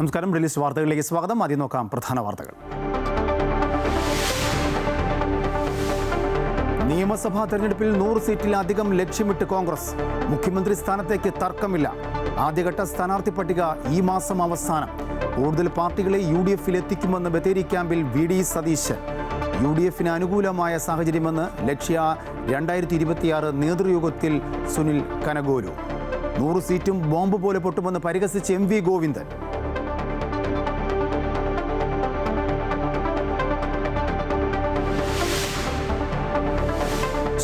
നമസ്കാരം. റിലീസ് വാർത്തകളിലേക്ക് സ്വാഗതം. ആദ്യം നോക്കാം പ്രധാന വാർത്തകൾ. നിയമസഭാ തെരഞ്ഞെടുപ്പിൽ 100 സീറ്റിലധികം ലക്ഷ്യമിട്ട് കോൺഗ്രസ്. മുഖ്യമന്ത്രി സ്ഥാനത്തേക്ക് തർക്കമില്ല. ആദ്യഘട്ട സ്ഥാനാർത്ഥി പട്ടിക ഈ മാസം അവസാനം. കൂടുതൽ പാർട്ടികളെ UDF-ൽ എത്തിക്കുമെന്ന് ബത്തേരി ക്യാമ്പിൽ VD സതീശൻ. UDF-ന് അനുകൂലമായ സാഹചര്യമെന്ന് ലക്ഷ്യ 2026 നേതൃയോഗത്തിൽ സുനിൽ കനഗോലു. 100 സീറ്റും ബോംബ് പോലെ പൊട്ടുമെന്ന് പരിഹസിച്ച് MV ഗോവിന്ദൻ.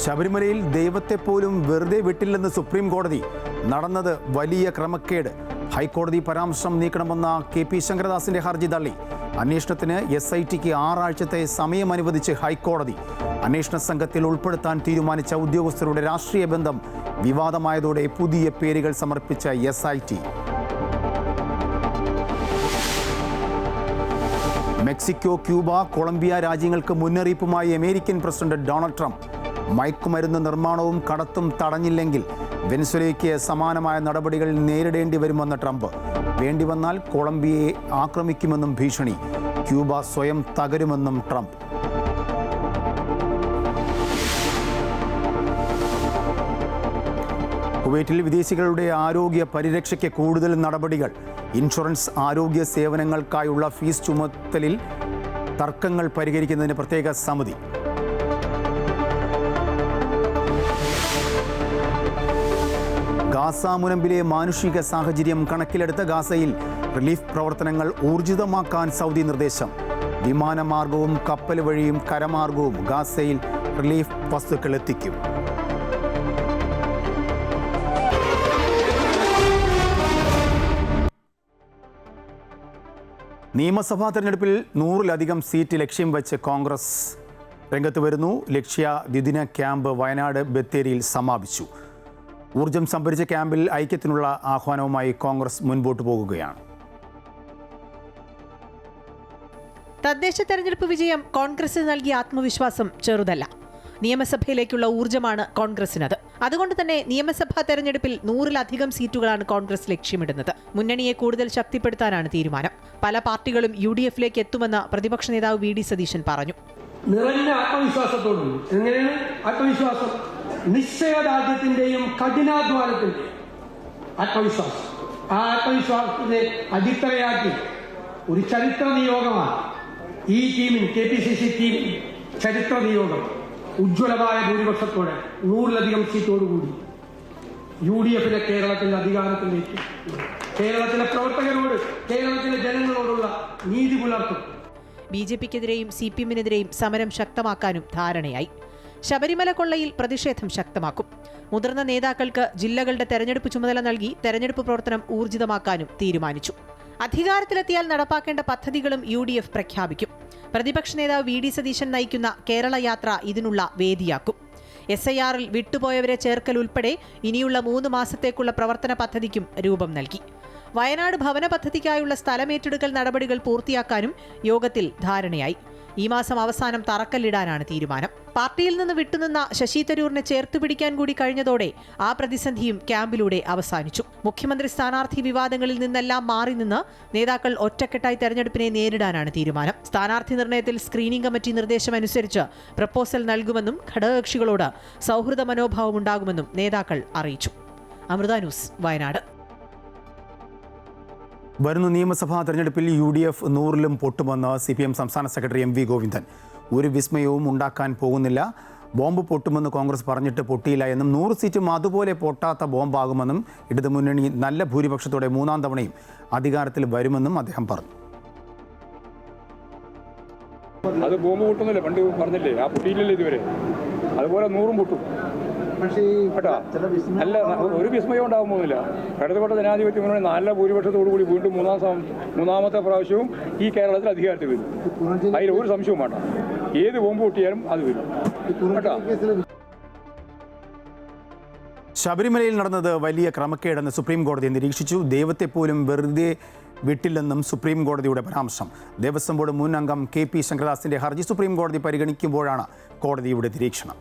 ശബരിമലയിൽ ദൈവത്തെപ്പോലും വെറുതെ വിട്ടില്ലെന്ന് സുപ്രീം കോടതി. നടന്നത് വലിയ ക്രമക്കേട്. ഹൈക്കോടതി പരാമർശം നീക്കണമെന്ന KP ശങ്കരദാസിന്റെ ഹർജി തള്ളി. അന്വേഷണത്തിന് SITക്ക് 6 ആഴ്ചത്തെ സമയം അനുവദിച്ച് ഹൈക്കോടതി. അന്വേഷണ സംഘത്തിൽ ഉൾപ്പെടുത്താൻ തീരുമാനിച്ച ഉദ്യോഗസ്ഥരുടെ രാഷ്ട്രീയ ബന്ധം വിവാദമായതോടെ പുതിയ പേരുകൾ സമർപ്പിച്ച SIT. മെക്സിക്കോ, ക്യൂബ, കൊളംബിയ രാജ്യങ്ങൾക്ക് മുന്നറിയിപ്പുമായി അമേരിക്കൻ പ്രസിഡന്റ് ഡൊണാൾഡ് ട്രംപ്. മയക്കുമരുന്ന് നിർമ്മാണവും കടത്തും തടഞ്ഞില്ലെങ്കിൽ വെനസ്വേലയ്ക്ക് സമാനമായ നടപടികൾ നേരിടേണ്ടി വരുമെന്ന ട്രംപ്. വേണ്ടിവന്നാൽ കൊളംബിയയെ ആക്രമിക്കുമെന്നും ഭീഷണി. ക്യൂബ സ്വയം തകരുമെന്നും ട്രംപ്. കുവൈറ്റിൽ വിദേശികളുടെ ആരോഗ്യ പരിരക്ഷയ്ക്ക് കൂടുതൽ നടപടികൾ. ഇൻഷുറൻസ്, ആരോഗ്യ സേവനങ്ങൾക്കായുള്ള ഫീസ് ചുമത്തലിൽ തർക്കങ്ങൾ പരിഹരിക്കുന്നതിന് പ്രത്യേക സമിതി. ഗാസ മുനമ്പിലെ മാനുഷിക സാഹചര്യം കണക്കിലെടുത്ത് ഗാസയിൽ റിലീഫ് പ്രവർത്തനങ്ങൾ ഊർജിതമാക്കാൻ സൗദി നിർദ്ദേശം. വിമാനമാർഗവും കപ്പൽ വഴിയും കരമാർഗവും ഗാസയിൽ റിലീഫ് വസ്തുക്കൾ എത്തിക്കും. നിയമസഭാ തെരഞ്ഞെടുപ്പിൽ 100-ലധികം സീറ്റ് ലക്ഷ്യം വെച്ച് കോൺഗ്രസ് രംഗത്ത് വരുന്നു. ലക്ഷ്യ ദ്വിദിന ക്യാമ്പ് വയനാട് ബത്തേരിയിൽ സമാപിച്ചു. ഊർജം സംഭരിച്ച ക്യാമ്പിൽ ഐക്യത്തിനുള്ള ആഹ്വാനവുമായി കോൺഗ്രസ് മുൻപോട്ട് പോകുകയാണ്. തദ്ദേശ തെരഞ്ഞെടുപ്പ് വിജയം കോൺഗ്രസിന് നൽകിയ ആത്മവിശ്വാസം ചെറുതല്ല. നിയമസഭയിലേക്കുള്ള ഊർജ്ജമാണ് കോൺഗ്രസിനത്. അതുകൊണ്ട് തന്നെ നിയമസഭാ തെരഞ്ഞെടുപ്പിൽ 100-ലധികം സീറ്റുകളാണ് കോൺഗ്രസ് ലക്ഷ്യമിടുന്നത്. മുന്നണിയെ കൂടുതൽ ശക്തിപ്പെടുത്താനാണ് തീരുമാനം. പല പാർട്ടികളും UDF-ലേക്ക് എത്തുമെന്ന് പ്രതിപക്ഷ നേതാവ് VD സതീശൻ പറഞ്ഞു. നിറഞ്ഞ ആത്മവിശ്വാസത്തോടും. എങ്ങനെയാണ് ആത്മവിശ്വാസം? നിശ്ചയദാർഢ്യത്തിന്റെയും കഠിനാധ്വാനത്തിന്റെയും ആത്മവിശ്വാസം. ആ ആത്മവിശ്വാസത്തിന്റെ അടിത്തറയാക്കി ഒരു ചരിത്ര നിയോഗമാണ് ഈ ടീമിന്, KPCC ടീമിന് ചരിത്ര നിയോഗം. ഉജ്ജ്വലമായ ഭൂരിപക്ഷത്തോടെ 100-ലധികം സീറ്റോടുകൂടി UDF-നെ കേരളത്തിന്റെ അധികാരത്തിലേക്ക്, കേരളത്തിലെ പ്രവർത്തകരോട്, കേരളത്തിലെ ജനങ്ങളോടുള്ള നീതി പുലർത്തും. BJP-ക്കെതിരെയും CPM-നെതിരെയും സമരം ശക്തമാക്കാനും ധാരണയായി. ശബരിമല കൊള്ളയിൽ പ്രതിഷേധം ശക്തമാക്കും. മുതിർന്ന നേതാക്കൾക്ക് ജില്ലകളുടെ തെരഞ്ഞെടുപ്പ് ചുമതല നൽകി തെരഞ്ഞെടുപ്പ് പ്രവർത്തനം ഊർജിതമാക്കാനും തീരുമാനിച്ചു. അധികാരത്തിലെത്തിയാൽ നടപ്പാക്കേണ്ട പദ്ധതികളും UDF പ്രഖ്യാപിക്കും. പ്രതിപക്ഷ നേതാവ് VD സതീശൻ നയിക്കുന്ന കേരള യാത്ര ഇതിനുള്ള വേദിയാക്കും. SIR-ൽ വിട്ടുപോയവരെ ചേർക്കൽ ഉൾപ്പെടെ ഇനിയുള്ള 3 മാസത്തേക്കുള്ള പ്രവർത്തന പദ്ധതിക്കും രൂപം നൽകി. വയനാട് ഭവന പദ്ധതിക്കായുള്ള സ്ഥലമേറ്റെടുക്കൽ നടപടികൾ പൂർത്തിയാക്കാനും യോഗത്തിൽ ധാരണയായി. ഈ മാസം അവസാനം തറക്കല്ലിടാനാണ് തീരുമാനം. പാർട്ടിയിൽ നിന്ന് വിട്ടുനിന്ന ശശി തരൂരിനെ ചേർത്തുപിടിക്കാൻ കൂടി കഴിഞ്ഞതോടെ ആ പ്രതിസന്ധിയും ക്യാമ്പിലൂടെ അവസാനിച്ചു. മുഖ്യമന്ത്രി സ്ഥാനാർത്ഥി വിവാദങ്ങളിൽ നിന്നെല്ലാം മാറി നിന്ന് നേതാക്കൾ ഒറ്റക്കെട്ടായി തെരഞ്ഞെടുപ്പിനെ നേരിടാനാണ് തീരുമാനം. സ്ഥാനാർത്ഥി നിർണയത്തിൽ സ്ക്രീനിംഗ് കമ്മിറ്റി നിർദ്ദേശമനുസരിച്ച് പ്രപ്പോസൽ നൽകുമെന്നും ഘടകകക്ഷികളോട് സൗഹൃദ മനോഭാവം ഉണ്ടാകുമെന്നും നേതാക്കൾ അറിയിച്ചു. അമൃത ന്യൂസ്, വയനാട്. വരുന്ന നിയമസഭാ തെരഞ്ഞെടുപ്പിൽ UDF 100-ലും പൊട്ടുമെന്ന് CPM സംസ്ഥാന സെക്രട്ടറി MV ഗോവിന്ദൻ. ഒരു വിസ്മയവും ഉണ്ടാക്കാൻ പോകുന്നില്ല. ബോംബ് പൊട്ടുമെന്ന് കോൺഗ്രസ് പറഞ്ഞിട്ട് പൊട്ടിയില്ല എന്നും 100 സീറ്റും അതുപോലെ പൊട്ടാത്ത ബോംബാകുമെന്നും ഇടതുമുന്നണി നല്ല ഭൂരിപക്ഷത്തോടെ 3-ാം തവണയും അധികാരത്തിൽ വരുമെന്നും അദ്ദേഹം പറഞ്ഞു. അത് ബോംബ് പൊട്ടുന്നില്ല, പണ്ട് പറഞ്ഞില്ലേ, ആ പൊട്ടിയില്ലല്ലോ ഇതുവരെ. അതുപോലെ 100-ഉം പൊട്ടും. പക്ഷേ അല്ല, ഒരു വിസ്മയം ഉണ്ടാകാൻ പോകുന്നില്ല. ഇടതുപക്ഷ ജനാധിപത്യ മുന്നണി നല്ല ഭൂരിപക്ഷത്തോടുകൂടി വീണ്ടും മൂന്നാമത്തെ പ്രാവശ്യവും ഈ കേരളത്തിൽ അധികാരത്തിൽ വരും. അതിൽ ഒരു സംശയവും വേണ്ട. ഏത് ബോംബ് പൊട്ടിയാലും അത് വരും കേട്ടോ. ശബരിമലയിൽ നടന്നത് വലിയ ക്രമക്കേടെന്ന് സുപ്രീം കോടതി നിരീക്ഷിച്ചു. ദൈവത്തെപ്പോലും വെറുതെ വിട്ടില്ലെന്നും സുപ്രീം കോടതിയുടെ പരാമർശം. ദേവസ്വം ബോർഡ് മുൻ അംഗം KP ശങ്കരദാസിന്റെ ഹർജി സുപ്രീം കോടതി പരിഗണിക്കുമ്പോഴാണ് കോടതിയുടെ നിരീക്ഷണം.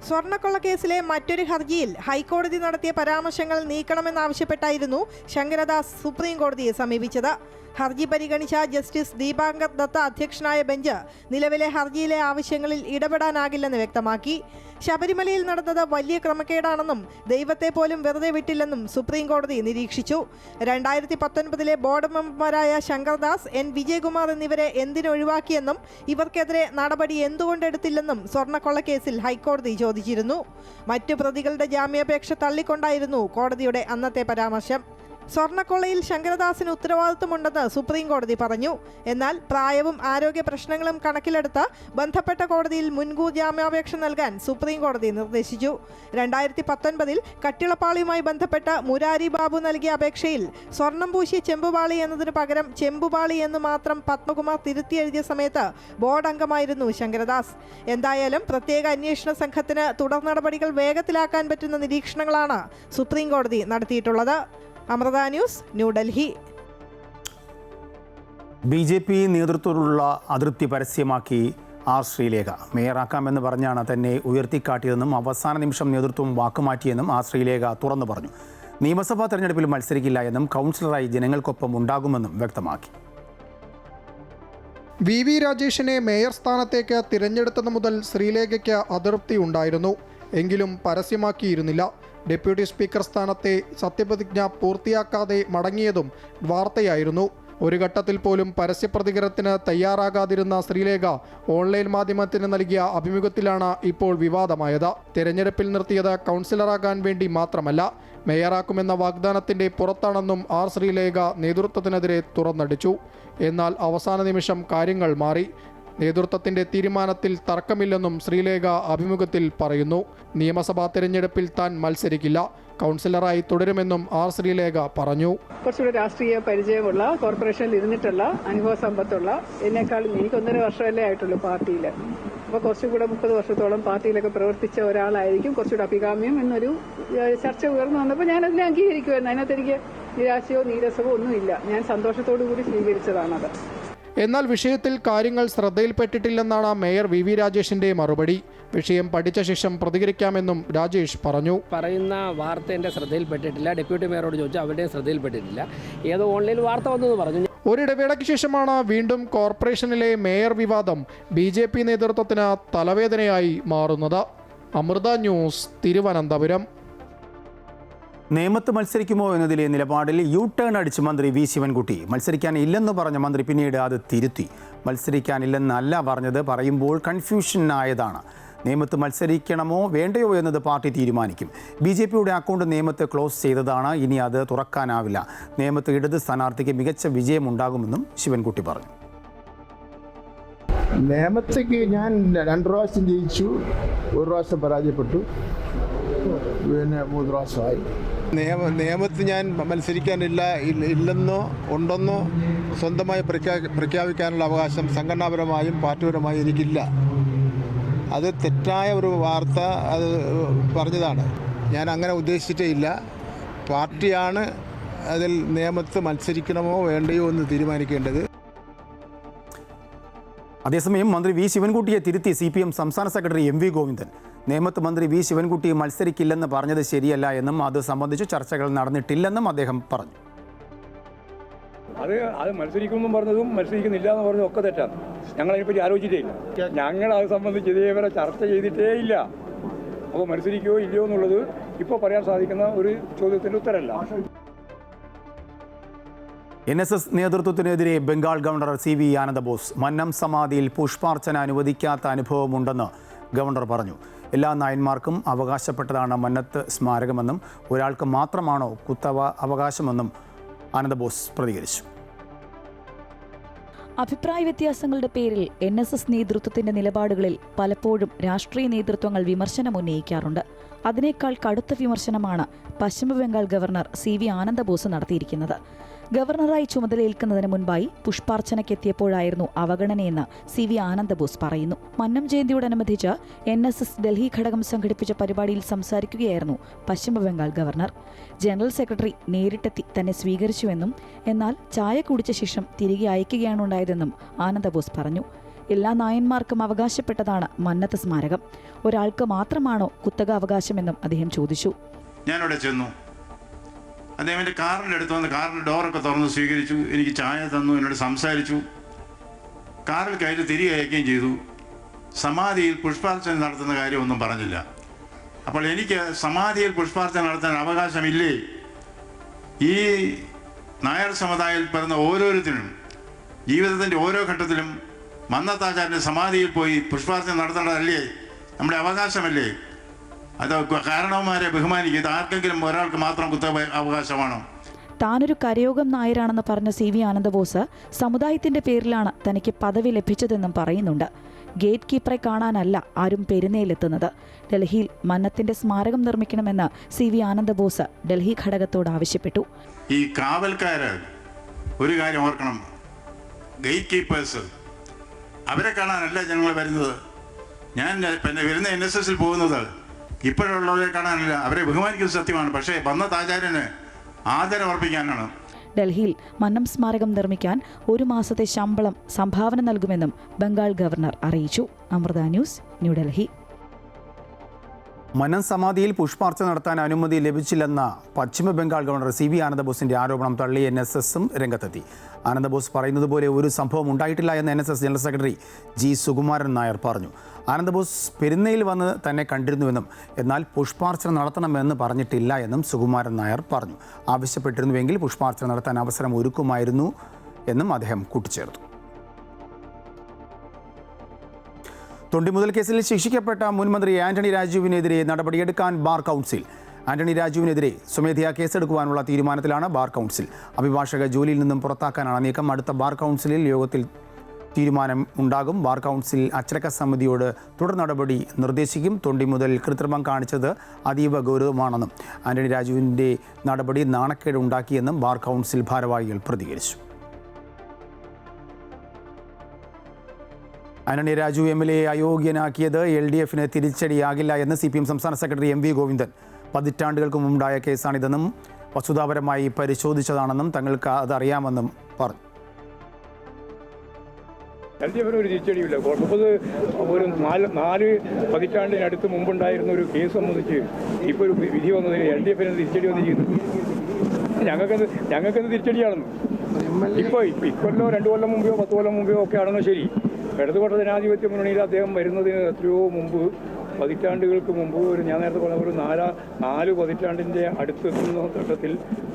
സ്വർണ്ണക്കൊള്ളക്കേസിലെ മറ്റൊരു ഹർജിയിൽ ഹൈക്കോടതി നടത്തിയ പരാമർശങ്ങൾ നീക്കണമെന്നാവശ്യപ്പെട്ടായിരുന്നു ശങ്കരദാസ് സുപ്രീം കോടതിയെ സമീപിച്ചത്. ഹർജി പരിഗണിച്ച ജസ്റ്റിസ് ദീപാങ്കർ ദത്ത അധ്യക്ഷനായ ബെഞ്ച് നിലവിലെ ഹർജിയിലെ ആവശ്യങ്ങളിൽ ഇടപെടാനാകില്ലെന്ന് വ്യക്തമാക്കി. ശബരിമലയിൽ നടന്നത് വലിയ ക്രമക്കേടാണെന്നും ദൈവത്തെ പോലും വെറുതെ വിട്ടില്ലെന്നും സുപ്രീം കോടതി നിരീക്ഷിച്ചു. 2019 ബോർഡ് മെമ്പർമാരായ ശങ്കർദാസ്, എൻ വിജയകുമാർ എന്നിവരെ എന്തിനൊഴിവാക്കിയെന്നും ഇവർക്കെതിരെ നടപടി എന്തുകൊണ്ടെടുത്തില്ലെന്നും സ്വർണ്ണക്കൊള്ളക്കേസിൽ ഹൈക്കോടതി ചോദിച്ചിരുന്നു. മറ്റു പ്രതികളുടെ ജാമ്യാപേക്ഷ തള്ളിക്കൊണ്ടായിരുന്നു കോടതിയുടെ അന്നത്തെ പരാമർശം. സ്വർണ്ണക്കൊള്ളയിൽ ശങ്കരദാസിന് ഉത്തരവാദിത്വമുണ്ടെന്ന് സുപ്രീം കോടതി പറഞ്ഞു. എന്നാൽ പ്രായവും ആരോഗ്യ പ്രശ്നങ്ങളും കണക്കിലെടുത്ത് ബന്ധപ്പെട്ട കോടതിയിൽ മുൻകൂർ ജാമ്യാപേക്ഷ നൽകാൻ സുപ്രീം കോടതി നിർദ്ദേശിച്ചു. 2019 കട്ടിളപ്പാളിയുമായി ബന്ധപ്പെട്ട് മുരാരി ബാബു നൽകിയ അപേക്ഷയിൽ സ്വർണം പൂശിയ ചെമ്പുപാളി എന്നതിന് പകരം ചെമ്പുപാളി എന്ന് മാത്രം പത്മകുമാർ തിരുത്തി എഴുതിയ സമയത്ത് ബോർഡ് അംഗമായിരുന്നു ശങ്കരദാസ്. എന്തായാലും പ്രത്യേക അന്വേഷണ സംഘത്തിന് തുടർ നടപടികൾ വേഗത്തിലാക്കാൻ പറ്റുന്ന നിരീക്ഷണങ്ങളാണ് സുപ്രീം കോടതി നടത്തിയിട്ടുള്ളത്. അമൃത ന്യൂസ്, ന്യൂഡൽഹി. BJP നേതൃത്വത്തിലുള്ള അതൃപ്തി പരസ്യമാക്കി ആർ ശ്രീലേഖ. മേയറാക്കാമെന്ന് പറഞ്ഞാണ് തന്നെ ഉയർത്തിക്കാട്ടിയതെന്നും അവസാന നിമിഷം നേതൃത്വം വാക്കുമാറ്റിയെന്നും ആർ ശ്രീലേഖ തുറന്നു പറഞ്ഞു. നിയമസഭാ തെരഞ്ഞെടുപ്പിൽ മത്സരിക്കില്ല എന്നും കൗൺസിലറായി ജനങ്ങൾക്കൊപ്പം ഉണ്ടാകുമെന്നും വ്യക്തമാക്കി. VV രാജേഷിനെ മേയർ സ്ഥാനത്തേക്ക് തിരഞ്ഞെടുത്തത് മുതൽ ശ്രീലേഖയ്ക്ക് അതൃപ്തി ഉണ്ടായിരുന്നു. എങ്കിലും പരസ്യമാക്കിയിരുന്നില്ല. ഡെപ്യൂട്ടി സ്പീക്കർ സ്ഥാനത്തെ സത്യപ്രതിജ്ഞ പൂർത്തിയാക്കാതെ മടങ്ങിയതും വാർത്തയായിരുന്നു. ഒരു ഘട്ടത്തിൽ പോലും പരസ്യപ്രതികരണത്തിന് തയ്യാറാകാതിരുന്ന ശ്രീലേഖ ഓൺലൈൻ മാധ്യമത്തിന് നൽകിയ അഭിമുഖത്തിലാണ് ഇപ്പോൾ വിവാദമായത്. തിരഞ്ഞെടുപ്പിൽ നിർത്തിയത് കൗൺസിലറാകാൻ വേണ്ടി മാത്രമല്ല, മേയറാക്കുമെന്ന വാഗ്ദാനത്തിന്റെ പുറത്താണെന്നും ആർ ശ്രീലേഖ നേതൃത്വത്തിനെതിരെ തുറന്നടിച്ചു. എന്നാൽ അവസാന നിമിഷം കാര്യങ്ങൾ മാറി. നേതൃത്വത്തിന്റെ തീരുമാനത്തിൽ തർക്കമില്ലെന്നും ശ്രീലേഖ അഭിമുഖത്തിൽ പറയുന്നു. നിയമസഭാ തെരഞ്ഞെടുപ്പിൽ താൻ മത്സരിക്കില്ല, കൗൺസിലറായി തുടരുമെന്നും ആർ ശ്രീലേഖ പറഞ്ഞു. കുറച്ചുകൂടെ രാഷ്ട്രീയ പരിചയമുള്ള, കോർപ്പറേഷനിൽ ഇരുന്നിട്ടുള്ള, അനുഭവ സമ്പത്തുള്ള, എന്നെക്കാളും എനിക്ക് 1.5 വർഷമല്ലേ ആയിട്ടുള്ളൂ പാർട്ടിയിൽ. അപ്പോൾ കുറച്ചുകൂടെ 30 വർഷത്തോളം പാർട്ടിയിലൊക്കെ പ്രവർത്തിച്ച ഒരാളായിരിക്കും കുറച്ചുകൂടെ അഭികാമ്യം എന്നൊരു ചർച്ച ഉയർന്നു വന്നപ്പോൾ ഞാനതിനെ അംഗീകരിക്കുമായിരുന്നു. അതിനകത്ത് എനിക്ക് നിരാശയോ നീരസമോ ഒന്നുമില്ല. ഞാൻ സന്തോഷത്തോടു കൂടി സ്വീകരിച്ചതാണത്. എന്നാൽ വിഷയത്തിൽ കാര്യങ്ങൾ ശ്രദ്ധയിൽപ്പെട്ടിട്ടില്ലെന്നാണ് മേയർ VV രാജേഷിന്റെ മറുപടി. വിഷയം പഠിച്ച ശേഷം പ്രതികരിക്കാമെന്നും രാജേഷ് പറഞ്ഞു. പറയുന്ന വാർത്ത എൻ്റെ ശ്രദ്ധയിൽപ്പെട്ടിട്ടില്ല. ഡെപ്യൂട്ടി മേയറോട് ചോദിച്ചു, അവരുടെയും ശ്രദ്ധയിൽപ്പെട്ടിട്ടില്ല. ഏതോ ഓൺലൈൻ വാർത്ത വന്നെന്ന് പറഞ്ഞു. ഒരിടവേളയ്ക്ക് ശേഷമാണ് വീണ്ടും കോർപ്പറേഷനിലെ മേയർ വിവാദം BJP നേതൃത്വത്തിന് തലവേദനയായി മാറുന്നത്. അമൃത ന്യൂസ്, തിരുവനന്തപുരം. നേമത്ത് മത്സരിക്കുമോ എന്നതിലെ നിലപാടിൽ ടേൺ അടിച്ച് മന്ത്രി വി ശിവൻകുട്ടി. മത്സരിക്കാൻ ഇല്ലെന്ന് പറഞ്ഞ മന്ത്രി പിന്നീട് അത് തിരുത്തി. മത്സരിക്കാനില്ലെന്നല്ല പറഞ്ഞത്, പറയുമ്പോൾ കൺഫ്യൂഷൻ ആയതാണ്. നേമത്ത് മത്സരിക്കണമോ വേണ്ടയോ എന്നത് പാർട്ടി തീരുമാനിക്കും. BJPയുടെ അക്കൗണ്ട് നേമത്ത് ക്ലോസ് ചെയ്തതാണ്, ഇനി അത് തുറക്കാനാവില്ല. നേമത്ത് ഇടത് സ്ഥാനാർത്ഥിക്ക് മികച്ച വിജയമുണ്ടാകുമെന്നും ശിവൻകുട്ടി പറഞ്ഞു. നേമത്തേക്ക് ഞാൻ 2 പ്രാവശ്യം ജയിച്ചു, 1 പ്രാവശ്യം പരാജയപ്പെട്ടു, പിന്നെ 3 പ്രാവശ്യമായി. നിയമത്ത് ഞാൻ ഇല്ലെന്നോ ഉണ്ടെന്നോ സ്വന്തമായി പ്രഖ്യാപിക്കാനുള്ള അവകാശം സംഘടനാപരമായും പാർട്ടിപരമായും എനിക്കില്ല. അത് തെറ്റായ ഒരു വാർത്ത അത് പറഞ്ഞതാണ്. ഞാൻ അങ്ങനെ ഉദ്ദേശിച്ചിട്ടേ ഇല്ല. പാർട്ടിയാണ് അതിൽ നിയമത്ത് മത്സരിക്കണമോ വേണ്ടയോ എന്ന് തീരുമാനിക്കേണ്ടത്. അതേസമയം മന്ത്രി വി ശിവൻകുട്ടിയെ തിരുത്തി CPM സംസ്ഥാന സെക്രട്ടറി MV ഗോവിന്ദൻ. നേമത്ത് മന്ത്രി വി ശിവൻകുട്ടി മത്സരിക്കില്ലെന്ന് പറഞ്ഞത് ശരിയല്ല എന്നും അത് സംബന്ധിച്ച് ചർച്ചകൾ നടന്നിട്ടില്ലെന്നും അദ്ദേഹം പറഞ്ഞു. അത് മത്സരിക്കുമെന്നും പറഞ്ഞതും മത്സരിക്കുന്നില്ല എന്ന് പറഞ്ഞതും ഒക്കെ തെറ്റാണ്. ഞങ്ങൾ അതിനെപ്പറ്റി ആലോചിച്ചിട്ടേ ഇല്ല. ഞങ്ങൾ അത് സംബന്ധിച്ച് ഇതേവരെ ചർച്ച ചെയ്തിട്ടേ ഇല്ല. അപ്പോൾ മത്സരിക്കുകയോ ഇല്ലയോ എന്നുള്ളത് ഇപ്പോൾ പറയാൻ സാധിക്കുന്ന ഒരു ചോദ്യത്തിൻ്റെ ഉത്തരമല്ല. NSS നേതൃത്വത്തിനെതിരെ ബംഗാൾ ഗവർണർ CV ആനന്ദബോസ്. മന്നം സമാധിയിൽ പുഷ്പാർച്ചന അനുവദിക്കാത്ത അനുഭവമുണ്ടെന്ന് ഗവർണർ പറഞ്ഞു. എല്ലാ നായന്മാർക്കും അവകാശപ്പെട്ടതാണ് മന്നത്ത് സ്മാരകമെന്നും ഒരാൾക്ക് മാത്രമാണോ അവകാശമെന്നും ആനന്ദബോസ് പ്രതികരിച്ചു. അഭിപ്രായ വ്യത്യാസങ്ങളുടെ പേരിൽ NSS നേതൃത്വത്തിന്റെ നിലപാടുകളിൽ പലപ്പോഴും രാഷ്ട്രീയ നേതൃത്വങ്ങൾ വിമർശനം ഉന്നയിക്കാറുണ്ട്. അതിനേക്കാൾ കടുത്ത വിമർശനമാണ് പശ്ചിമബംഗാൾ ഗവർണർ CV ആനന്ദബോസ് നടത്തിയിരിക്കുന്നത്. ഗവർണറായി ചുമതലയേൽക്കുന്നതിന് മുൻപായി പുഷ്പാർച്ചനയ്ക്കെത്തിയപ്പോഴായിരുന്നു അവഗണനയെന്ന് CV ആനന്ദബോസ് പറയുന്നു. മന്നം ജയന്തിയോടനുബന്ധിച്ച് NSS ഡൽഹി ഘടകം സംഘടിപ്പിച്ച പരിപാടിയിൽ സംസാരിക്കുകയായിരുന്നു പശ്ചിമബംഗാൾ ഗവർണർ. ജനറൽ സെക്രട്ടറി നേരിട്ടെത്തി തന്നെ സ്വീകരിച്ചുവെന്നും എന്നാൽ ചായ കുടിച്ച ശേഷം തിരികെ അയക്കുകയാണുണ്ടായതെന്നും ആനന്ദബോസ് പറഞ്ഞു. എല്ലാ നായന്മാർക്കും അവകാശപ്പെട്ടതാണ് മന്നത്ത് സ്മാരകം. ഒരാൾക്ക് മാത്രമാണോ കുത്തക അവകാശമെന്നും അദ്ദേഹം ചോദിച്ചു. ഞാനവിടെ ചെന്നു. അദ്ദേഹം എൻ്റെ കാറിൻ്റെ അടുത്ത് വന്ന് കാറിൻ്റെ ഡോറൊക്കെ തുറന്ന് സ്വീകരിച്ചു. എനിക്ക് ചായ തന്നു, എന്നോട് സംസാരിച്ചു. കാറിൽ കയറ്റി തിരികെ അയക്കുകയും ചെയ്തു. സമാധിയിൽ പുഷ്പാർച്ചന നടത്തുന്ന കാര്യമൊന്നും പറഞ്ഞില്ല. അപ്പോൾ എനിക്ക് സമാധിയിൽ പുഷ്പാർച്ചന നടത്താൻ അവകാശമില്ലേ? ഈ നായർ സമുദായത്തിൽ പിറന്ന ഓരോരുത്തരും ജീവിതത്തിൻ്റെ ഓരോ ഘട്ടത്തിലും മന്നത്താചാര്യൻ്റെ സമാധിയിൽ പോയി പുഷ്പാർച്ചന നടത്തേണ്ടതല്ലേ? നമ്മുടെ അവകാശമല്ലേ? അത് കാരണവന്മാരെ ബഹുമാനിക്കുക. ഇത് ആർക്കെങ്കിലും ഒരാൾക്ക് മാത്രം കുത്തക അവകാശമാണോ? താനൊരു കരയോഗം നായരാണെന്ന് പറഞ്ഞ CV ആനന്ദബോസ് സമുദായത്തിന്റെ പേരിലാണ് തനിക്ക് പദവി ലഭിച്ചതെന്നും പറയുന്നുണ്ട്. ഗേറ്റ് കീപ്പറെ കാണാനല്ല ആരും പെരുന്നയിലെത്തുന്നത്. ഡൽഹിയിൽ മന്നത്തിന്റെ സ്മാരകം നിർമ്മിക്കണമെന്ന് CV ആനന്ദബോസ് ഡൽഹി ഘടകത്തോട് ആവശ്യപ്പെട്ടു. ഈ കാവൽക്കാര് ഒരു കാര്യം ഓർക്കണം, ഗേറ്റ് കീപ്പേഴ്സ്, അവരെ കാണാനല്ല ജനങ്ങൾ വരുന്നത്. ഞാൻ പിന്നെ വരുന്ന NSSൽ പോകുന്നത് ഇപ്പോഴുള്ളവരെ കാണാനല്ല, അവരെ ബഹുമാനിക്കുന്നത് സത്യമാണ്. പക്ഷേ മന്നത്താചാര്യന് ആദരവർപ്പിക്കാനാണ്. ഡൽഹിയിൽ മന്നം സ്മാരകം നിർമ്മിക്കാൻ 1 മാസത്തെ ശമ്പളം സംഭാവന നൽകുമെന്നും ബംഗാൾ ഗവർണർ അറിയിച്ചു. അമൃത ന്യൂസ്, ന്യൂഡൽഹി. മന്നം സമാധിയിൽ പുഷ്പാർച്ചന നടത്താൻ അനുമതി ലഭിച്ചില്ലെന്ന പശ്ചിമ ബംഗാൾ ഗവർണർ CV ആനന്ദബോസിന്റെ ആരോപണം തള്ളി NSSും രംഗത്തെത്തി. ആനന്ദബോസ് പറയുന്നത് പോലെ ഒരു സംഭവം ഉണ്ടായിട്ടില്ല എന്ന് NSS general secretary G Sukumaran Nair പറഞ്ഞു. ആനന്ദബോസ് പെരുന്നയിൽ വന്ന് തന്നെ കണ്ടിരുന്നുവെന്നും എന്നാൽ പുഷ്പാർച്ചന നടത്തണമെന്ന് പറഞ്ഞിട്ടില്ല എന്നും സുകുമാരൻ നായർ പറഞ്ഞു. ആവശ്യപ്പെട്ടിരുന്നുവെങ്കിൽ പുഷ്പാർച്ചന നടത്താൻ അവസരം ഒരുക്കുമായിരുന്നു എന്നും അദ്ദേഹം കൂട്ടിച്ചേർത്തു. തൊണ്ടിമുതൽ കേസിൽ ശിക്ഷിക്കപ്പെട്ട മുൻ മന്ത്രി ആന്റണി രാജുവിനെതിരെ നടപടിയെടുക്കാൻ ബാർ കൗൺസിൽ. ആന്റണി രാജുവിനെതിരെ സ്വമേധയാ കേസെടുക്കുവാനുള്ള തീരുമാനത്തിലാണ് ബാർ കൗൺസിൽ. അഭിഭാഷക ജോലിയിൽ നിന്നും പുറത്താക്കാനാണ് നീക്കം. അടുത്ത ബാർ കൗൺസിലിൽ യോഗത്തിൽ തീരുമാനം ഉണ്ടാകും. ബാർ കൗൺസിൽ അച്ചടക്ക സമിതിയോട് തുടർ നടപടി നിർദ്ദേശിക്കും. തൊണ്ടിമുതൽ കൃത്രിമം കാണിച്ചത് അതീവ ഗൗരവമാണെന്നും ആന്റണി രാജുവിൻ്റെ നടപടി നാണക്കേട് ഉണ്ടാക്കിയെന്നും ബാർ കൗൺസിൽ ഭാരവാഹികൾ പ്രതികരിച്ചു. ആന്റണി രാജു MLA അയോഗ്യനാക്കിയത് LDFന് തിരിച്ചടിയാകില്ല എന്ന് CPM സംസ്ഥാന സെക്രട്ടറി MV ഗോവിന്ദൻ. പതിറ്റാണ്ടുകൾക്ക് മുമ്പുണ്ടായ കേസാണിതെന്നും വസ്തുതാപരമായി പരിശോധിച്ചതാണെന്നും തങ്ങൾക്ക് അതറിയാമെന്നും പറഞ്ഞു. LDFന് ഒരു തിരിച്ചടിയില്ല. 4 പതിറ്റാണ്ടിനടുത്ത് മുമ്പുണ്ടായിരുന്ന ഒരു കേസ് സംബന്ധിച്ച് ഇപ്പോൾ ഒരു വിധി വന്നതിന് LDFന് തിരിച്ചടി വന്നിരിക്കുന്നു. ഞങ്ങൾക്കെന്ത് തിരിച്ചടിയാണെന്ന് ഇപ്പോൾ ഇക്കൊല്ലോ 2 കൊല്ലം മുമ്പോ 10 കൊല്ലം മുമ്പോ ഒക്കെ ആണെന്നോ ശരി, ഇടതുപക്ഷ ജനാധിപത്യ മുന്നണിയിൽ അദ്ദേഹം വരുന്നതിന് എത്രയോ മുമ്പ്, പതിറ്റാണ്ടുകൾക്ക് മുമ്പ്, ഞാൻ നേരത്തെ പറഞ്ഞ ഒരു 4 പതിറ്റാണ്ടിൻ്റെ അടുത്തെത്തുന്ന ഘട്ടത്തിൽ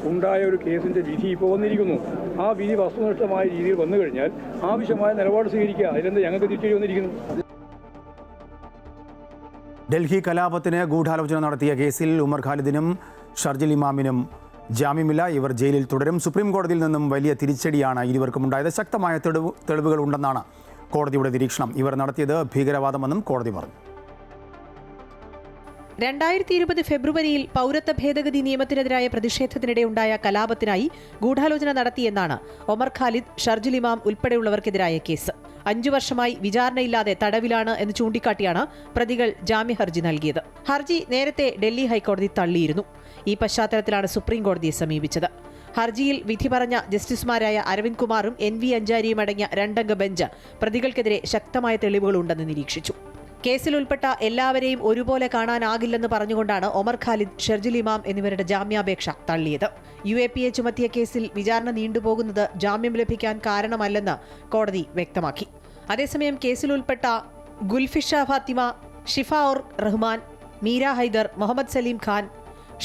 ഉണ്ടായ ഒരു കേസിൻ്റെ വിധി ഇപ്പോൾ വന്നിരിക്കുന്നു. ആ വിധി വസ്തുനിഷ്ഠമായ രീതിയിൽ വന്നു കഴിഞ്ഞാൽ ആവശ്യമായ നിലപാട് സ്വീകരിക്കുക. അതിലെന്ത് ഞങ്ങൾക്ക് തിരിച്ചടി വന്നിരിക്കുന്നു. ഡൽഹി കലാപത്തിന് ഗൂഢാലോചന നടത്തിയ കേസിൽ ഉമർ ഖാലിദിനും ഷർജിൽ ഇമാമിനും ജാമ്യമില്ല. ഇവർ ജയിലിൽ തുടരും. സുപ്രീം കോടതിയിൽ നിന്നും വലിയ തിരിച്ചടിയാണ് ഇരുവർക്കും ഉണ്ടായത്. ശക്തമായ തെളിവുകൾ ഉണ്ടെന്നാണ് കോടതിയുടെ നിരീക്ഷണം. ഇവർ നടത്തിയത് ഭീകരവാദമെന്നും കോടതി പറഞ്ഞു. 2020 ഫെബ്രുവരിയിൽ പൗരത്വ ഭേദഗതി നിയമത്തിനെതിരായ പ്രതിഷേധത്തിനിടെ ഉണ്ടായ കലാപത്തിനായി ഗൂഢാലോചന നടത്തിയെന്നാണ് ഒമർ ഖാലിദ്, ഷർജിൽ ഇമാം ഉൾപ്പെടെയുള്ളവർക്കെതിരായ കേസ്. 5 വർഷമായി വിചാരണയില്ലാതെ തടവിലാണ് എന്ന് ചൂണ്ടിക്കാട്ടിയാണ് പ്രതികൾ ജാമ്യഹർജി നൽകിയത്. ഹർജി നേരത്തെ ഡൽഹി ഹൈക്കോടതി തള്ളിയിരുന്നു. ഈ പശ്ചാത്തലത്തിലാണ് സുപ്രീം കോടതിയെ സമീപിച്ചത്. ഹർജിയിൽ വിധി പറഞ്ഞ ജസ്റ്റിസുമാരായ അരവിന്ദ് കുമാറും NV അഞ്ചാരിയും അടങ്ങിയ 2-അംഗ ബെഞ്ച് പ്രതികൾക്കെതിരെ ശക്തമായ തെളിവുകളുണ്ടെന്ന് നിരീക്ഷിച്ചു. കേസിൽ ഉൾപ്പെട്ട എല്ലാവരെയും ഒരുപോലെ കാണാനാകില്ലെന്ന് പറഞ്ഞുകൊണ്ടാണ് ഒമർ ഖാലിദ്, ഷർജിൽ ഇമാം എന്നിവരുടെ ജാമ്യാപേക്ഷ തള്ളിയത്. UAPA ചുമത്തിയ കേസിൽ വിചാരണ നീണ്ടുപോകുന്നത് ജാമ്യം ലഭിക്കാൻ കാരണമല്ലെന്ന് കോടതി വ്യക്തമാക്കി. അതേസമയം കേസിൽ ഉൾപ്പെട്ട ഗുൽഫിഷ ഫാത്തിമ, ഷിഫ ഉർ റഹ്മാൻ, മീര ഹൈദർ, മുഹമ്മദ് സലീം ഖാൻ,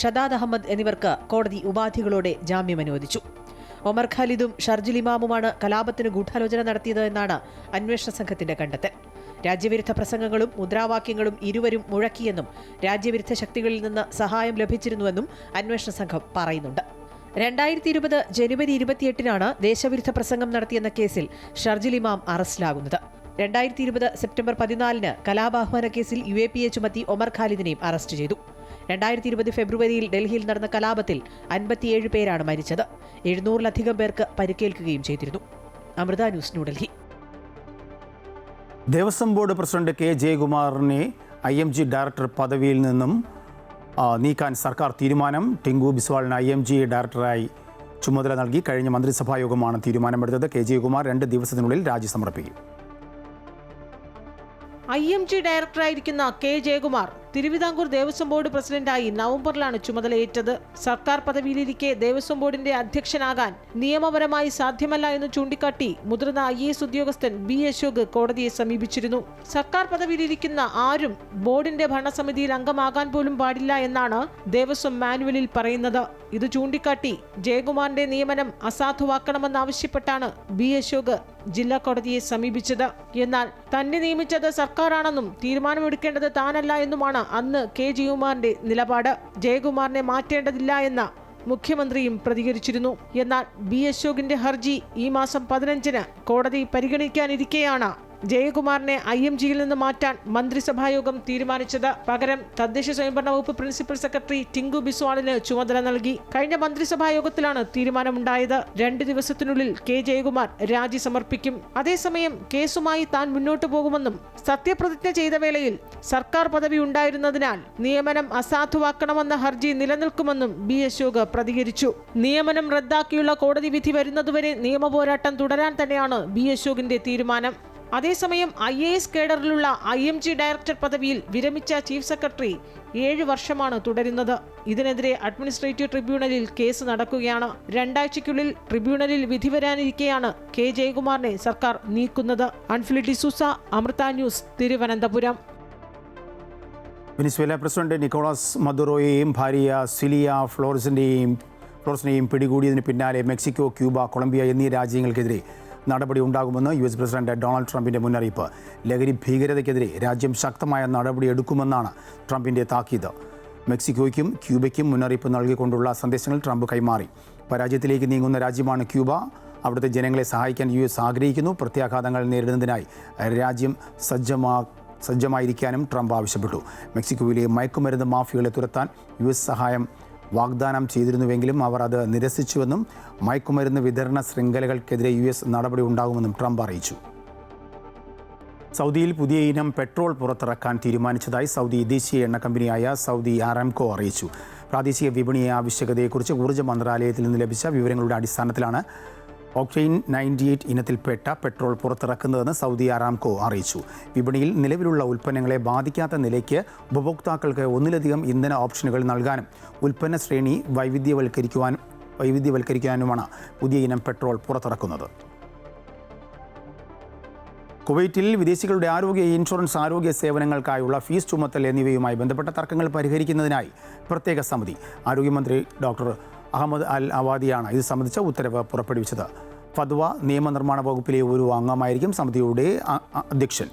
ഷദാദ് അഹമ്മദ് എന്നിവർക്ക് കോടതി ഉപാധികളോടെ ജാമ്യം അനുവദിച്ചു. ഒമർ ഖാലിദും ഷർജിൽ ഇമാമുമാണ് കലാപത്തിന് ഗൂഢാലോചന നടത്തിയത് എന്നാണ് അന്വേഷണ സംഘത്തിന്റെ കണ്ടെത്തൽ. രാജ്യവിരുദ്ധ പ്രസംഗങ്ങളും മുദ്രാവാക്യങ്ങളും ഇരുവരും മുഴക്കിയെന്നും രാജ്യവിരുദ്ധ ശക്തികളിൽ നിന്ന് സഹായം ലഭിച്ചിരുന്നുവെന്നും അന്വേഷണ സംഘം പറയുന്നുണ്ട്. 2020 ജനുവരി 28-നാണ് ദേശവിരുദ്ധ പ്രസംഗം നടത്തിയെന്ന കേസിൽ ഷർജിൽ ഇമാം അറസ്റ്റിലാകുന്നത്. 2020 സെപ്റ്റംബർ 14-ന് കലാപാഹ്വാന കേസിൽ UAPA ചുമത്തി ഒമർ ഖാലിദിനെയും അറസ്റ്റ് ചെയ്തു. 2020 ഫെബ്രുവരിയിൽ ഡൽഹിയിൽ നടന്ന കലാപത്തിൽ 57 പേരാണ് മരിച്ചത്. 700-ലധികം പേർക്ക് പരിക്കേൽക്കുകയും ചെയ്തിരുന്നു. Amrita news, New Delhi. Devaswom board president K ജയകുമാറിനെ IMG ഡയറക്ടർ പദവിയിൽ നിന്നും നീക്കാൻ സർക്കാർ തീരുമാനം. ടിങ്കു ബിസ്വാളിന് IMG ഡയറക്ടറായി ചുമതല നൽകി. കഴിഞ്ഞ മന്ത്രിസഭാ യോഗമാണ് തീരുമാനമെടുത്തത്. K ജയകുമാർ 2 ദിവസത്തിനുള്ളിൽ രാജി സമർപ്പിക്കും. IMG ഡയറക്ടറായിരിക്കുന്ന കെ ജയകുമാർ തിരുവിതാംകൂർ ദേവസ്വം ബോർഡ് പ്രസിഡന്റായി നവംബറിലാണ് ചുമതലയേറ്റത്. സർക്കാർ പദവിയിലിരിക്കെ ദേവസ്വം ബോർഡിന്റെ അധ്യക്ഷനാകാൻ നിയമപരമായി സാധ്യമല്ല എന്ന് ചൂണ്ടിക്കാട്ടി മുതിർന്ന IAS ഉദ്യോഗസ്ഥൻ B. അശോക് കോടതിയെ സമീപിച്ചിരുന്നു. സർക്കാർ പദവിയിലിരിക്കുന്ന ആരും ബോർഡിന്റെ ഭരണസമിതിയിൽ അംഗമാകാൻ പോലും പാടില്ല എന്നാണ് ദേവസ്വം മാനുവലിൽ പറയുന്നത്. ഇത് ചൂണ്ടിക്കാട്ടി ജയകുമാറിന്റെ നിയമനം അസാധുവാക്കണമെന്നാവശ്യപ്പെട്ടാണ് B. അശോക് ജില്ലാ കോടതിയെ സമീപിച്ചത്. എന്നാൽ തന്നെ നിയമിച്ചത് സർക്കാരാണെന്നും തീരുമാനമെടുക്കേണ്ടത് താനല്ല എന്നുമാണ് അന്ന് കെ ജയകുമാറിന്റെ നിലപാട്. ജയകുമാറിനെ മാറ്റേണ്ടതില്ല എന്ന മുഖ്യമന്ത്രിയും പ്രതികരിച്ചിരുന്നു. എന്നാൽ B. അശോകിന്റെ ഹർജി ഈ മാസം 15-ന് കോടതി പരിഗണിക്കാനിരിക്കെയാണ് ജയകുമാറിനെ IMGയിൽ നിന്ന് മാറ്റാൻ മന്ത്രിസഭായോഗം തീരുമാനിച്ചത്. പകരം തദ്ദേശ സ്വയംഭരണ വകുപ്പ് പ്രിൻസിപ്പൽ സെക്രട്ടറി ടിങ്കു ബിസ്വാളിന് ചുമതല നൽകി. കഴിഞ്ഞ മന്ത്രിസഭായോഗത്തിലാണ് തീരുമാനമുണ്ടായത്. 2 ദിവസത്തിനുള്ളിൽ കെ ജയകുമാർ രാജി സമർപ്പിക്കും. അതേസമയം കേസുമായി താൻ മുന്നോട്ടു പോകുമെന്നും സത്യപ്രതിജ്ഞ ചെയ്ത വേളയിൽ സർക്കാർ പദവി ഉണ്ടായിരുന്നതിനാൽ നിയമനം അസാധുവാക്കണമെന്ന ഹർജി നിലനിൽക്കുമെന്നും B. അശോക് പ്രതികരിച്ചു. നിയമനം റദ്ദാക്കിയുള്ള കോടതി വിധി വരുന്നതുവരെ നിയമപോരാട്ടം തുടരാൻ തന്നെയാണ് B. അശോകിന്റെ തീരുമാനം. അതേസമയം IAS കേഡറിലുള്ള IMG ഡയറക്ടർ പദവിയിൽ വിരമിച്ച ചീഫ് സെക്രട്ടറി 7 വർഷമാണ് തുടരുന്നത്. ഇതിനെതിരെ അഡ്മിനിസ്ട്രേറ്റീവ് ട്രിബ്യൂണലിൽ കേസ് നടക്കുകയാണ്. 2 ആഴ്ചയ്ക്കുള്ളിൽ ട്രിബ്യൂണലിൽ വിധി വരാനിരിക്കെയാണ് കെ ജയകുമാറിനെ സർക്കാർ നീക്കുന്നത്. Anfili D'Souza, Amrita news, Thiruvananthapuram. Venezuela president Nicolas മദുറോയെയും ഭാര്യ സിലിയ ഫ്ലോറസിനെയും പിടികൂടിയതിന് പിന്നാലെ മെക്സിക്കോ, ക്യൂബ, കൊളംബിയ എന്നീ രാജ്യങ്ങൾക്കെതിരെ നടപടി ഉണ്ടാകുമെന്ന് US പ്രസിഡന്റ് ഡൊണാൾഡ് ട്രംപിന്റെ മുന്നറിയിപ്പ്. ലഹരി ഭീകരതയ്ക്കെതിരെ രാജ്യം ശക്തമായ നടപടി എടുക്കുമെന്നാണ് ട്രംപിന്റെ താക്കീത്. മെക്സിക്കോയ്ക്കും ക്യൂബയ്ക്കും മുന്നറിയിപ്പ് നൽകിക്കൊണ്ടുള്ള സന്ദേശങ്ങൾ ട്രംപ് കൈമാറി. പരാജയത്തിലേക്ക് നീങ്ങുന്ന രാജ്യമാണ് ക്യൂബ. അവിടുത്തെ ജനങ്ങളെ സഹായിക്കാൻ US ആഗ്രഹിക്കുന്നു. പ്രത്യാഘാതങ്ങൾ നേരിടുന്നതിനായി രാജ്യം സജ്ജമായിരിക്കാനും ട്രംപ് ആവശ്യപ്പെട്ടു. മെക്സിക്കോയിലെ മയക്കുമരുന്ന് മാഫിയകളെ തുരത്താൻ US സഹായം വാഗ്ദാനം ചെയ്തിരുന്നുവെങ്കിലും അവർ അത് നിരസിച്ചുവെന്നും മയക്കുമരുന്ന് വിതരണ ശൃംഖലകൾക്കെതിരെ US നടപടി ഉണ്ടാകുമെന്നും ട്രംപ് അറിയിച്ചു. സൗദിയിൽ പുതിയ ഇനം പെട്രോൾ പുറത്തിറക്കാൻ തീരുമാനിച്ചതായി സൗദി ദേശീയ എണ്ണ കമ്പനിയായ സൗദി ആരാംകോ അറിയിച്ചു. പ്രാദേശിക വിപണി ആവശ്യകതയെക്കുറിച്ച് ഊർജ്ജ മന്ത്രാലയത്തിൽ നിന്ന് ലഭിച്ച വിവരങ്ങളുടെ അടിസ്ഥാനത്തിലാണ് ഒക്ടെയിൻ 98 ഇനത്തിൽപ്പെട്ട പെട്രോൾ പുറത്തിറക്കുന്നതെന്ന് സൗദി ആരാംകോ അറിയിച്ചു. വിപണിയിൽ നിലവിലുള്ള ഉൽപ്പന്നങ്ങളെ ബാധിക്കാത്ത നിലയ്ക്ക് ഉപഭോക്താക്കൾക്ക് ഒന്നിലധികം ഇന്ധന ഓപ്ഷനുകൾ നൽകാനും ഉൽപ്പന്ന ശ്രേണി വൈവിധ്യവൽക്കരിക്കാനുമാണ് പുതിയ ഇനം പെട്രോൾ പുറത്തിറക്കുന്നത്. കുവൈറ്റിൽ വിദേശികളുടെ ആരോഗ്യ ഇൻഷുറൻസ്, ആരോഗ്യ സേവനങ്ങൾക്കായുള്ള ഫീസ് ചുമത്തൽ എന്നിവയുമായി ബന്ധപ്പെട്ട തർക്കങ്ങൾ പരിഹരിക്കുന്നതിനായി പ്രത്യേക സമിതി. ആരോഗ്യമന്ത്രി ഡോക്ടർ അഹമ്മദ് അൽ അവാദിയാണ് ഇത് സംബന്ധിച്ച ഉത്തരവ് പുറപ്പെടുവിച്ചത്. ഫത്വ നിയമനിർമ്മാണ വകുപ്പിലെ ഒരു അംഗമായിരിക്കും സമിതിയുടെ അധ്യക്ഷൻ.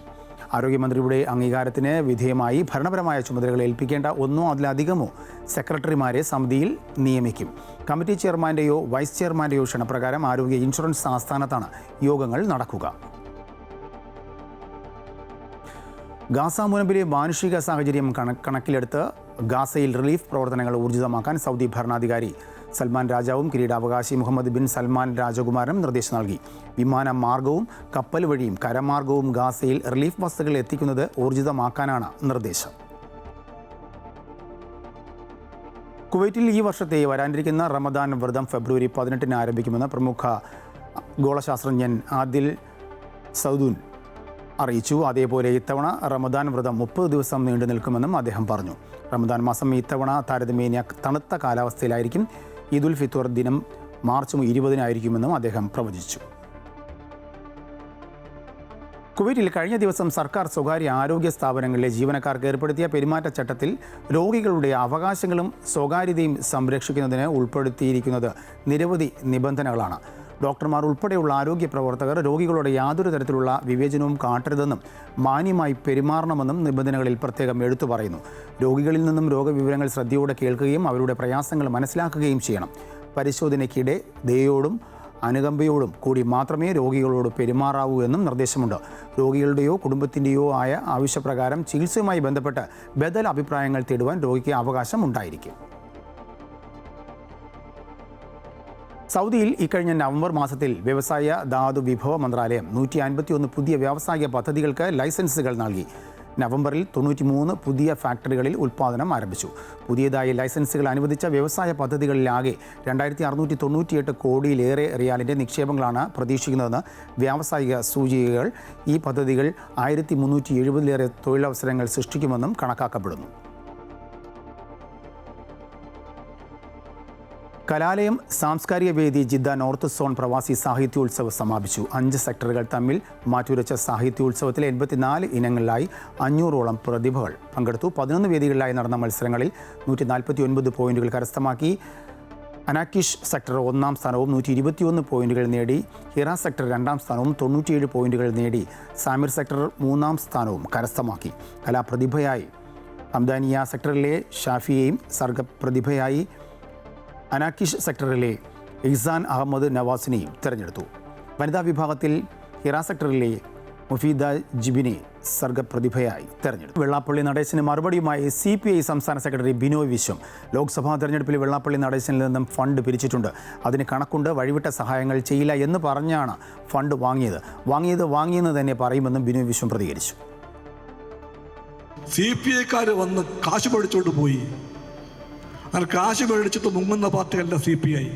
ആരോഗ്യമന്ത്രിയുടെ അംഗീകാരത്തിന് വിധേയമായി ഭരണപരമായ ചുമതലകൾ ഏൽപ്പിക്കേണ്ട ഒന്നോ അതിലധികമോ സെക്രട്ടറിമാരെ സമിതിയിൽ നിയമിക്കും. കമ്മിറ്റി ചെയർമാൻ്റെയോ വൈസ് ചെയർമാൻ്റെയോ ക്ഷണപ്രകാരം ആരോഗ്യ ഇൻഷുറൻസ് ആസ്ഥാനത്താണ് യോഗങ്ങൾ നടക്കുക. ഗാസ മുനമ്പിലെ മാനുഷിക സാഹചര്യം കണക്കിലെടുത്ത് ഗാസയിൽ റിലീഫ് പ്രവർത്തനങ്ങൾ ഊർജിതമാക്കാൻ സൗദി ഭരണാധികാരി സൽമാൻ രാജാവും കിരീടാവകാശി മുഹമ്മദ് ബിൻ സൽമാൻ രാജകുമാരനും നിർദ്ദേശം നൽകി. വിമാന മാർഗവും കപ്പൽ വഴിയും കരമാർഗവും ഗാസയിൽ റിലീഫ് വസ്തുക്കൾ എത്തിക്കുന്നത് ഊർജിതമാക്കാനാണ് നിർദ്ദേശം. കുവൈറ്റിൽ ഈ വർഷത്തെ വരാനിരിക്കുന്ന റമദാൻ വ്രതം ഫെബ്രുവരി 18-ന് ആരംഭിക്കുമെന്ന് പ്രമുഖ ഗോളശാസ്ത്രജ്ഞൻ ആദിൽ സൗദൂൻ അറിയിച്ചു. അതേപോലെ ഇത്തവണ റമദാൻ വ്രതം 30 ദിവസം നീണ്ടു നിൽക്കുമെന്നും അദ്ദേഹം പറഞ്ഞു. റമദാൻ മാസം ഇത്തവണ താരതമ്യേന തണുത്ത കാലാവസ്ഥയിലായിരിക്കും. ഈദുൽ ഫിത്വർ ദിനം മാർച്ച് 20-നായിരിക്കുമെന്നും അദ്ദേഹം പ്രവചിച്ചു. കുവൈറ്റിൽ കഴിഞ്ഞ ദിവസം സർക്കാർ സ്വകാര്യ ആരോഗ്യ സ്ഥാപനങ്ങളിലെ ജീവനക്കാർക്ക് ഏർപ്പെടുത്തിയ പെരുമാറ്റച്ചട്ടത്തിൽ രോഗികളുടെ അവകാശങ്ങളും സ്വകാര്യതയും സംരക്ഷിക്കുന്നതിന് ഉൾപ്പെടുത്തിയിരിക്കുന്നത് നിരവധി നിബന്ധനകളാണ്. ഡോക്ടർമാർ ഉൾപ്പെടെയുള്ള ആരോഗ്യ പ്രവർത്തകർ രോഗികളോട് യാതൊരു തരത്തിലുള്ള വിവേചനവും കാട്ടരുതെന്നും മാന്യമായി പെരുമാറണമെന്നും നിബന്ധനകളിൽ പ്രത്യേകം എടുത്തു പറയുന്നു. രോഗികളിൽ നിന്നും രോഗവിവരങ്ങൾ ശ്രദ്ധയോടെ കേൾക്കുകയും അവരുടെ പ്രയാസങ്ങൾ മനസ്സിലാക്കുകയും ചെയ്യണം. പരിശോധനയ്ക്കിടെ ദയയോടും അനുകമ്പയോടും കൂടി മാത്രമേ രോഗികളോട് പെരുമാറാവൂ എന്നും നിർദ്ദേശമുണ്ട്. രോഗികളുടെയോ കുടുംബത്തിൻ്റെയോ ആയ ആവശ്യപ്രകാരം ചികിത്സയുമായി ബന്ധപ്പെട്ട് ബദൽ അഭിപ്രായങ്ങൾ തേടുവാൻ രോഗിക്ക് അവകാശം ഉണ്ടായിരിക്കും. സൗദിയിൽ ഇക്കഴിഞ്ഞ നവംബർ മാസത്തിൽ വ്യവസായ ധാതു വിഭവ മന്ത്രാലയം 151 പുതിയ വ്യാവസായിക പദ്ധതികൾക്ക് ലൈസൻസുകൾ നൽകി. നവംബറിൽ 93 പുതിയ ഫാക്ടറികളിൽ ഉൽപ്പാദനം ആരംഭിച്ചു. പുതിയതായി ലൈസൻസുകൾ അനുവദിച്ച വ്യവസായ പദ്ധതികളിലാകെ 2698 കോടിയിലേറെ റിയാലിൻ്റെ നിക്ഷേപങ്ങളാണ് പ്രതീക്ഷിക്കുന്നതെന്ന് വ്യാവസായിക സൂചികകൾ. ഈ പദ്ധതികൾ 1370-ലേറെ തൊഴിലവസരങ്ങൾ സൃഷ്ടിക്കുമെന്നും കണക്കാക്കപ്പെടുന്നു. കലാലയം സാംസ്കാരിക വേദി ജിദ്ദ നോർത്ത് സോൺ പ്രവാസി സാഹിത്യോത്സവം സമാപിച്ചു. 5 സെക്ടറുകൾ തമ്മിൽ മാറ്റുരച്ച സാഹിത്യോത്സവത്തിലെ 84 ഇനങ്ങളിലായി 500ഓളം പ്രതിഭകൾ പങ്കെടുത്തു. 11 വേദികളിലായി നടന്ന മത്സരങ്ങളിൽ 149 പോയിന്റുകൾ കരസ്ഥമാക്കി. അനാക്കിഷ് സെക്ടർ 1-ാം സ്ഥാനവും 121 പോയിന്റുകൾ നേടി. ഹിറ സെക്ടർ 2-ാം സ്ഥാനവും 97 പോയിന്റുകൾ നേടി. സാമിർ സെക്ടർ 3-ാം സ്ഥാനവും കരസ്ഥമാക്കി. കലാപ്രതിഭയായി ഹംദാനിയ സെക്ടറിലെ ഷാഫിയെയും സർഗപ്രതിഭയായി അനാക്കിഷ് സെക്ടറിലെ ഇഹ്സാൻ അഹമ്മദ് നവാസിനെയും തിരഞ്ഞെടുത്തു. വനിതാ വിഭാഗത്തിൽ ഹിറ സെക്ടറിലെ മുഫീദ ജിബിനെ സർഗപ്രതിഭയായി തെരഞ്ഞെടുത്തു. വെള്ളാപ്പള്ളി നടേശന് മറുപടിയുമായി CPI സംസ്ഥാന സെക്രട്ടറി ബിനോയ് വിശ്വം. ലോക്സഭാ തെരഞ്ഞെടുപ്പിൽ വെള്ളാപ്പള്ളി നടേശനിൽ നിന്നും ഫണ്ട് പിരിച്ചിട്ടുണ്ട്. അതിന് കണക്കുണ്ട്. വഴിവിട്ട സഹായങ്ങൾ ചെയ്യില്ല എന്ന് പറഞ്ഞാണ് ഫണ്ട് വാങ്ങിയെന്ന് തന്നെ പറയുമെന്നും ബിനോയ് വിശ്വം പ്രതികരിച്ചു. CPIക്കാർ വന്ന് കാശ് മേടിച്ചുകൊണ്ട് പോയി. അങ്ങനെ കാശ് മേടിച്ചിട്ട് മുങ്ങുന്ന പാർട്ടിയല്ല CPI.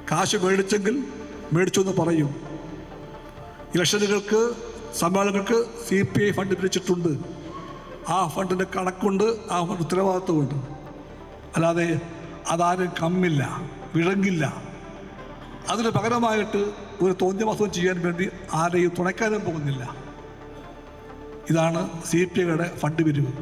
കാശ് മേടിച്ചെങ്കിൽ മേടിച്ചു എന്ന് പറയും. ഇലക്ഷനുകൾക്ക് സമ്മേളനങ്ങൾക്ക് CPI ഫണ്ട് പിരിച്ചിട്ടുണ്ട്. ആ ഫണ്ടിൻ്റെ കണക്കുണ്ട്, ആ ഫണ്ട് ഉത്തരവാദിത്വമുണ്ട്. അല്ലാതെ അതാരും കമ്മില്ല, വിളങ്ങില്ല. അതിന് പകരമായിട്ട് ഒരു തോന്നിയവാസവും ചെയ്യാൻ വേണ്ടി ആരെയും തുണയ്ക്കാനും പോകുന്നില്ല. ഇതാണ് CPIയുടെ ഫണ്ട് പിരിവ്.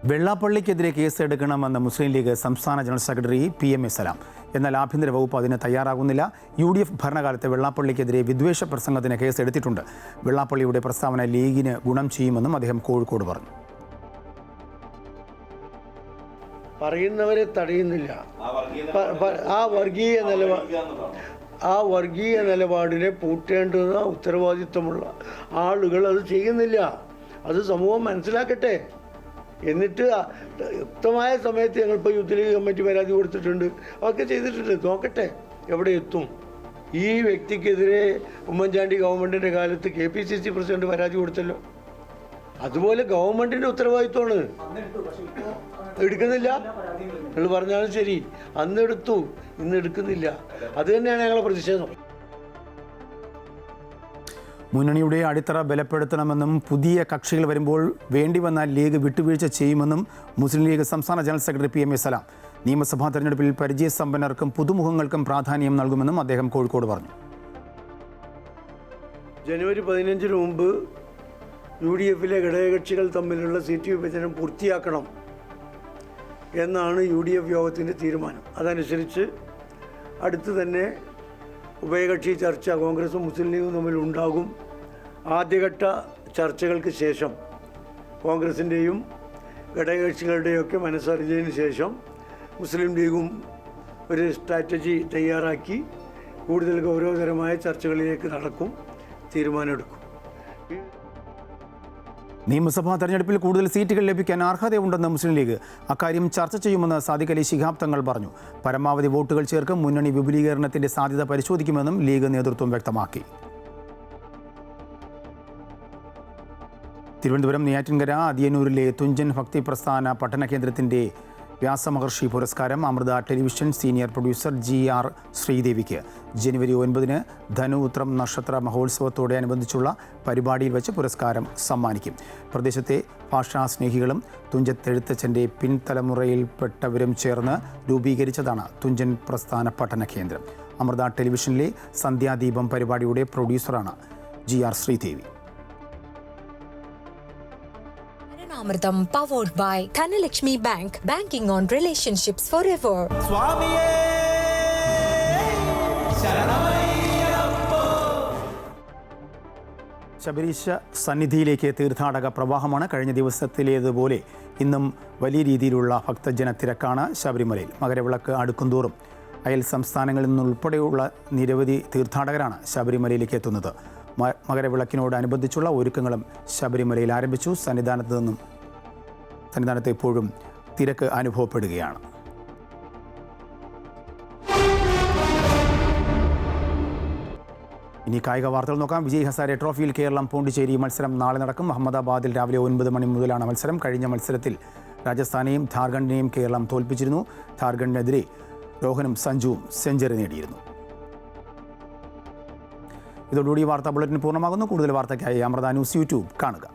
വെള്ളാപ്പള്ളിക്കെതിരെ കേസെടുക്കണമെന്ന് മുസ്ലിം ലീഗ് സംസ്ഥാന ജനറൽ സെക്രട്ടറി PM A സലാം. എന്നാൽ ആഭ്യന്തര വകുപ്പ് അതിന് തയ്യാറാകുന്നില്ല. UDF ഭരണകാലത്ത് വെള്ളാപ്പള്ളിക്കെതിരെ വിദ്വേഷ പ്രസംഗത്തിന് കേസെടുത്തിട്ടുണ്ട്. വെള്ളാപ്പള്ളിയുടെ പ്രസ്താവന ലീഗിന് ഗുണം ചെയ്യുമെന്നും അദ്ദേഹം കോഴിക്കോട് പറഞ്ഞു. പറയുന്നവരെ തടയുന്നില്ല. ആ വർഗീയ നിലപാടിനെ പൂട്ടേണ്ടുന്ന ഉത്തരവാദിത്വമുള്ള ആളുകൾ അത് ചെയ്യുന്നില്ല. അത് സമൂഹം മനസ്സിലാക്കട്ടെ. എന്നിട്ട് യുക്തമായ സമയത്ത് ഞങ്ങളിപ്പോൾ യൂത്ത് ലീഗ് കമ്മിറ്റി പരാതി കൊടുത്തിട്ടുണ്ട്, അതൊക്കെ ചെയ്തിട്ടുണ്ട്. നോക്കട്ടെ എവിടെ എത്തും. ഈ വ്യക്തിക്കെതിരെ ഉമ്മൻചാണ്ടി ഗവൺമെൻറ്റിൻ്റെ കാലത്ത് KPCC പ്രസിഡന്റ് പരാതി കൊടുത്തല്ലോ. അതുപോലെ ഗവൺമെൻറ്റിൻ്റെ ഉത്തരവാദിത്വമാണ്. എടുക്കുന്നില്ല. നിങ്ങൾ പറഞ്ഞാലും ശരി, അന്ന് എടുത്തു, ഇന്ന് എടുക്കുന്നില്ല. അത് തന്നെയാണ് ഞങ്ങളുടെ പ്രതിഷേധം. മുന്നണിയുടെ അടിത്തറ ബലപ്പെടുത്തണമെന്നും പുതിയ കക്ഷികൾ വരുമ്പോൾ വേണ്ടി വന്നാൽ ലീഗ് വിട്ടുവീഴ്ച ചെയ്യുമെന്നും മുസ്ലിം ലീഗ് സംസ്ഥാന ജനറൽ സെക്രട്ടറി PM A സലാം. നിയമസഭാ തെരഞ്ഞെടുപ്പിൽ പരിചയസമ്പന്നർക്കും പുതുമുഖങ്ങൾക്കും പ്രാധാന്യം നൽകുമെന്നും അദ്ദേഹം കോഴിക്കോട് പറഞ്ഞു. ജനുവരി 15 മുമ്പ് UDFിലെ ഘടകകക്ഷികൾ തമ്മിലുള്ള സീറ്റ് വിഭജനം പൂർത്തിയാക്കണം എന്നാണ് UDF യോഗത്തിൻ്റെ തീരുമാനം. അതനുസരിച്ച് അടുത്ത് തന്നെ ഉഭയകക്ഷി ചർച്ച കോൺഗ്രസും മുസ്ലിം ലീഗും തമ്മിൽ ഉണ്ടാകും. ആദ്യഘട്ട ചർച്ചകൾക്ക് ശേഷം കോൺഗ്രസിൻ്റെയും ഘടകകക്ഷികളുടെയും ഒക്കെ മനസ്സറിഞ്ഞതിന് ശേഷം മുസ്ലിം ലീഗും ഒരു സ്ട്രാറ്റജി തയ്യാറാക്കി കൂടുതൽ ഗൗരവതരമായ ചർച്ചകളിലേക്ക് നടക്കും, തീരുമാനമെടുക്കും. നിയമസഭാ തെരഞ്ഞെടുപ്പിൽ കൂടുതൽ സീറ്റുകൾ ലഭിക്കാൻ അർഹതയുണ്ടെന്ന് മുസ്ലിം ലീഗ്. അക്കാര്യം ചർച്ച ചെയ്യുമെന്ന് സാദിഖ് അലി ശിഹാബ് തങ്ങൾ പറഞ്ഞു. പരമാവധി വോട്ടുകൾ ചേർക്കും മുന്നണി വിപുലീകരണത്തിന്റെ സാധ്യത പരിശോധിക്കുമെന്നും ലീഗ് നേതൃത്വം വ്യക്തമാക്കി. തിരുവനന്തപുരം നെയ്യാറ്റിൻകര അതിയന്നൂരിലെ തുഞ്ചൻ ഭക്തി പ്രസ്ഥാന പഠന കേന്ദ്രത്തിൻ്റെ വ്യാസമഹർഷി പുരസ്കാരം Amrita television senior producer GR ശ്രീദേവിക്ക് ജനുവരി 9 ധനു ഉത്രം നക്ഷത്ര മഹോത്സവത്തോടെ അനുബന്ധിച്ചുള്ള പരിപാടിയിൽ വെച്ച് പുരസ്കാരം സമ്മാനിക്കും. പ്രദേശത്തെ ഭാഷാസ്നേഹികളും തുഞ്ചത്തെഴുത്തച്ഛൻ്റെ പിൻതലമുറയിൽപ്പെട്ടവരും ചേർന്ന് രൂപീകരിച്ചതാണ് തുഞ്ചൻ പ്രസ്ഥാന പഠന കേന്ദ്രം. അമൃത ടെലിവിഷനിലെ സന്ധ്യാദീപം പരിപാടിയുടെ പ്രൊഡ്യൂസറാണ് GR Sridevi. Amritam powered by Dhanalakshmi Bank, banking on relationships forever. Sabareesha സന്നിധിയിലേക്ക് തീർത്ഥാടക പ്രവാഹമാണ്. കഴിഞ്ഞ ദിവസത്തിലേതുപോലെ ഇന്നും വലിയ രീതിയിലുള്ള ഭക്തജന തിരക്കാണ് ശബരിമലയിൽ. മകരവിളക്ക് അടുക്കുംതോറും അയൽ സംസ്ഥാനങ്ങളിൽ നിന്നുൾപ്പെടെയുള്ള നിരവധി തീർത്ഥാടകരാണ് ശബരിമലയിലേക്ക് എത്തുന്നത്. മകരവിളക്കിനോടനുബന്ധിച്ചുള്ള ഒരുക്കങ്ങളും ശബരിമലയിൽ ആരംഭിച്ചു. സന്നിധാനത്ത് എപ്പോഴും തിരക്ക് അനുഭവപ്പെടുകയാണ്. ഇനി കായിക വാർത്തകൾ നോക്കാം. വിജയ് ഹസാരെ ട്രോഫിയിൽ കേരളം പോണ്ടിച്ചേരി മത്സരം നാളെ നടക്കും. അഹമ്മദാബാദിൽ രാവിലെ 9 മണി മുതലാണ് മത്സരം. കഴിഞ്ഞ മത്സരത്തിൽ രാജസ്ഥാനെയും ഝാർഖണ്ഡിനെയും കേരളം തോൽപ്പിച്ചിരുന്നു. ഝാർഖണ്ഡിനെതിരെ രോഹനും സഞ്ജുവും സെഞ്ചുറി നേടിയിരുന്നു. ഇതോടുകൂടി വാർത്താ ബുള്ളറ്റിൻ പൂർണ്ണമാകുന്നു. കൂടുതൽ വാർത്തയ്ക്കായി അമൃത ന്യൂസ് യൂട്യൂബ് കാണുക.